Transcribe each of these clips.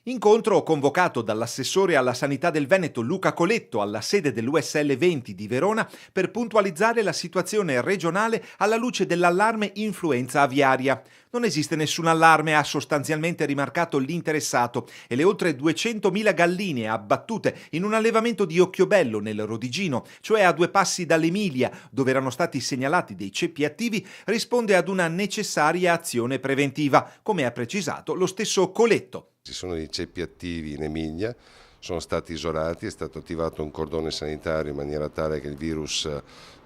Incontro convocato dall'assessore alla sanità del Veneto Luca Coletto alla sede dell'USL 20 di Verona per puntualizzare la situazione regionale alla luce dell'allarme influenza aviaria. Non esiste nessun allarme, ha sostanzialmente rimarcato l'interessato, e le oltre 200.000 galline abbattute in un allevamento di Occhiobello nel Rodigino, cioè a 2 passi dall'Emilia, dove erano stati segnalati dei ceppi attivi, risponde ad una necessaria azione preventiva, come ha precisato lo stesso Coletto. Ci sono dei ceppi attivi in Emilia, sono stati isolati, è stato attivato un cordone sanitario in maniera tale che il virus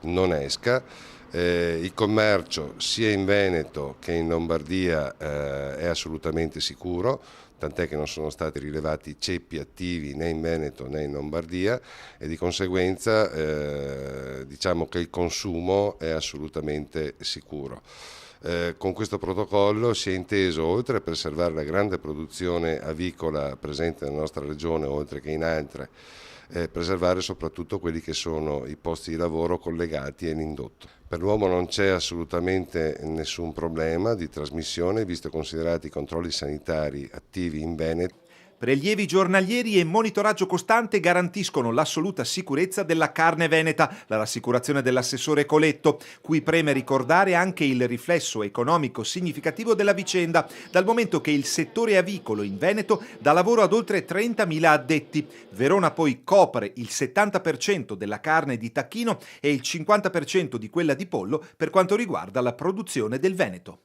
non esca. Il commercio sia in Veneto che in Lombardia è assolutamente sicuro, tant'è che non sono stati rilevati ceppi attivi né in Veneto né in Lombardia e di conseguenza diciamo che il consumo è assolutamente sicuro. Con questo protocollo si è inteso, oltre a preservare la grande produzione avicola presente nella nostra regione, oltre che in altre, preservare soprattutto quelli che sono i posti di lavoro collegati all'indotto. Per l'uomo non c'è assolutamente nessun problema di trasmissione, visto e considerati i controlli sanitari attivi in Veneto. Prelievi giornalieri e monitoraggio costante garantiscono l'assoluta sicurezza della carne veneta, la rassicurazione dell'assessore Coletto, cui preme ricordare anche il riflesso economico significativo della vicenda, dal momento che il settore avicolo in Veneto dà lavoro ad oltre 30.000 addetti. Verona poi copre il 70% della carne di tacchino e il 50% di quella di pollo per quanto riguarda la produzione del Veneto.